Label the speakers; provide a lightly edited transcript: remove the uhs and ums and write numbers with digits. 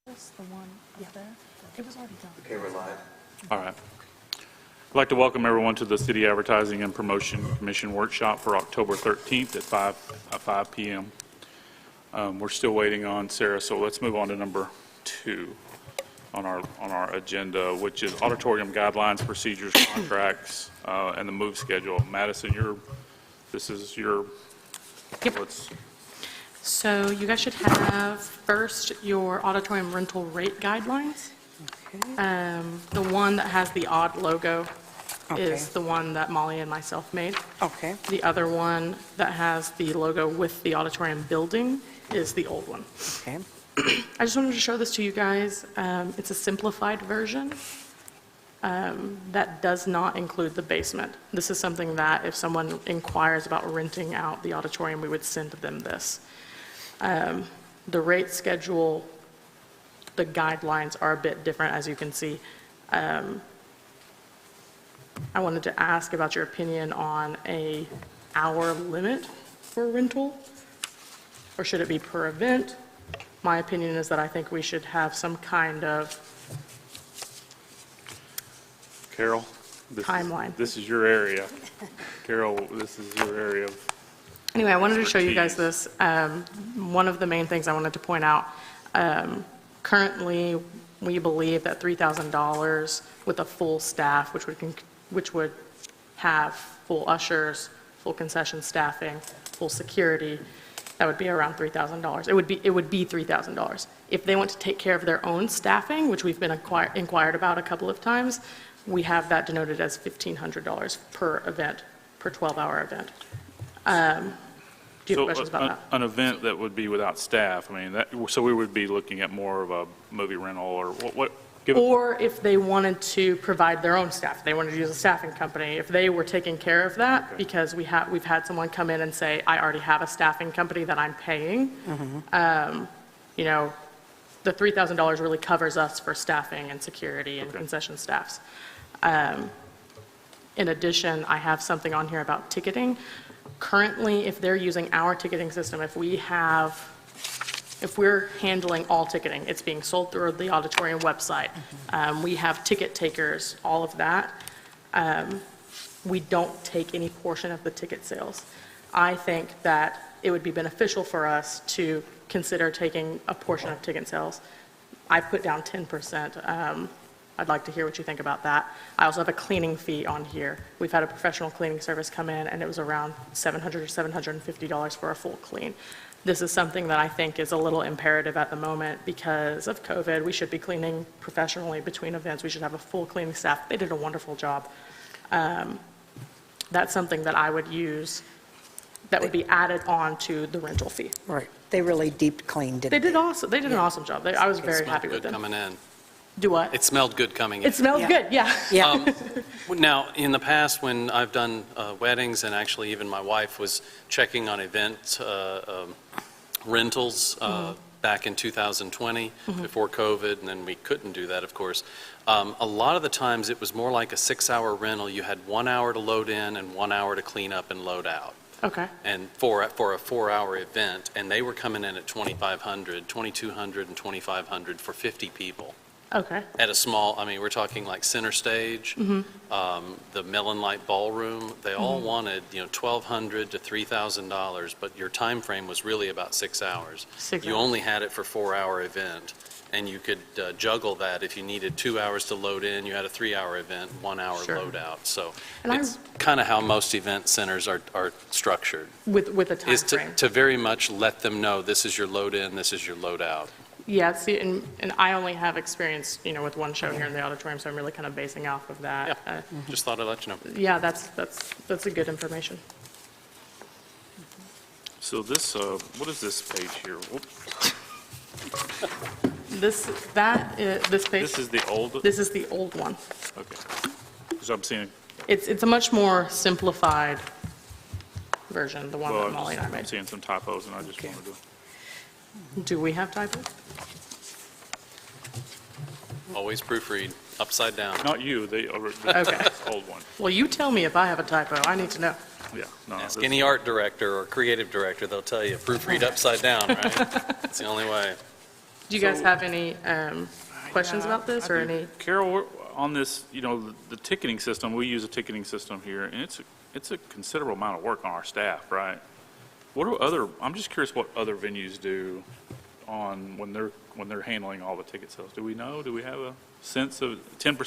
Speaker 1: That's the one up there. It was already done.
Speaker 2: Okay, we're live.
Speaker 3: All right. I'd like to welcome everyone to the City Advertising and Promotion Commission Workshop for October 13th at 5 p.m. We're still waiting on Sarah, so let's move on to number 2 on our agenda, which is auditorium guidelines, procedures, contracts, and the move schedule. Madison, this is your.
Speaker 1: Yep. So you guys should have first your auditorium rental rate guidelines.
Speaker 4: Okay.
Speaker 1: The one that has the odd logo
Speaker 4: Okay.
Speaker 1: is the one that Molly and myself made.
Speaker 4: Okay.
Speaker 1: The other one that has the logo with the auditorium building is the old one.
Speaker 4: Okay.
Speaker 1: I just wanted to show this to you guys. It's a simplified version that does not include the basement. This is something that if someone inquires about renting out the auditorium, we would send them this. The rate schedule, the guidelines are a bit different, as you can see. I wanted to ask about your opinion on an hour limit for rental, or should it be per event? My opinion is that I think we should have some kind of
Speaker 3: Carol,
Speaker 1: timeline.
Speaker 3: This is your area. Carol, this is your area.
Speaker 1: Anyway, I wanted to show you guys
Speaker 3: Expertise.
Speaker 1: this. One of the main things I wanted to point out, currently, we believe that $3,000 with a full staff, which would have full ushers, full concession staffing, full security, that would be around $3,000. It would be $3,000. If they want to take care of their own staffing, which we've been inquired about a couple of times, we have that denoted as $1,500 per event, per 12-hour event. Do you have questions about that?
Speaker 3: An event that would be without staff, I mean, so we would be looking at more of a movie rental or what?
Speaker 1: Or if they wanted to provide their own staff, they wanted to use a staffing company, if they were taking care of that,
Speaker 3: Okay.
Speaker 1: because we've had someone come in and say, I already have a staffing company that I'm paying. You know, the $3,000 really covers us for staffing and security and
Speaker 3: Okay.
Speaker 1: concession staffs. In addition, I have something on here about ticketing. Currently, if they're using our ticketing system, if we're handling all ticketing, it's being sold through the auditorium website, we have ticket takers, all of that, we don't take any portion of the ticket sales. I think that it would be beneficial for us to consider taking a portion of ticket sales. I put down 10%. I'd like to hear what you think about that. I also have a cleaning fee on here. We've had a professional cleaning service come in, and it was around $700 or $750 for a full clean. This is something that I think is a little imperative at the moment because of COVID. We should be cleaning professionally between events. We should have a full cleaning staff. They did a wonderful job. That's something that I would use that would be added on to the rental fee.
Speaker 4: Right. They really deep cleaned, didn't
Speaker 1: They did awesome. They did an awesome job. I was very happy with
Speaker 5: Good
Speaker 1: them.
Speaker 5: coming in.
Speaker 1: Do what?
Speaker 5: It smelled good coming in.
Speaker 1: It smells
Speaker 4: Yeah.
Speaker 1: good, yeah.
Speaker 4: Yeah.
Speaker 5: Now, in the past, when I've done weddings, and actually even my wife was checking on event rentals back in 2020, before COVID, and then we couldn't do that, of course. A lot of the times, it was more like a 6-hour rental. You had 1 hour to load in and 1 hour to clean up and load out.
Speaker 1: Okay.
Speaker 5: And for a 4-hour event, and they were coming in at $2,500, $2,200, and $2,500 for 50 people.
Speaker 1: Okay.
Speaker 5: At a small, I mean, we're talking like center stage, the Mellon Light Ballroom, they all wanted, $1,200 to $3,000, but your time frame was really about 6 hours.
Speaker 1: 6
Speaker 5: You
Speaker 1: hours.
Speaker 5: only had it for 4-hour event, and you could juggle that. If you needed 2 hours to load in, you had a 3-hour event, 1 hour
Speaker 1: Sure.
Speaker 5: load out. So
Speaker 1: And
Speaker 5: it's kind of how most event centers are structured,
Speaker 1: With a time
Speaker 5: is
Speaker 1: frame.
Speaker 5: to very much let them know, this is your load in, this is your load out.
Speaker 1: Yeah, see, and I only have experience, with one show here in the auditorium, so I'm really kind of basing off of that.
Speaker 5: Yeah. Just thought I'd let you know.
Speaker 1: Yeah, that's a good information.
Speaker 3: So this, what is this page here? Whoops.
Speaker 1: This page,
Speaker 3: This is the old,
Speaker 1: this is the old one.
Speaker 3: okay. Because I'm seeing,
Speaker 1: It's a much more simplified version, the one
Speaker 3: well,
Speaker 1: that Molly and I
Speaker 3: I'm
Speaker 1: made.
Speaker 3: seeing some typos and I just
Speaker 4: Okay.
Speaker 3: wanted to.
Speaker 1: Do we have typos?
Speaker 5: Always proofread, upside down.
Speaker 3: Not you, the
Speaker 1: Okay.
Speaker 3: old one.
Speaker 1: Well, you tell me if I have a typo. I need to know.
Speaker 3: Yeah, no.
Speaker 5: Ask
Speaker 3: this-
Speaker 5: any art director or creative director, they'll tell you, proofread upside down, right? It's the only way.
Speaker 1: Do you guys
Speaker 3: So-
Speaker 1: have any questions about this or
Speaker 3: I do.
Speaker 1: any?
Speaker 3: Carol, on this, the ticketing system, we use a ticketing system here, and it's a considerable amount of work on our staff, right? I'm just curious what other venues do when they're handling all the ticket sales. Do we know? Do we have a sense of 10%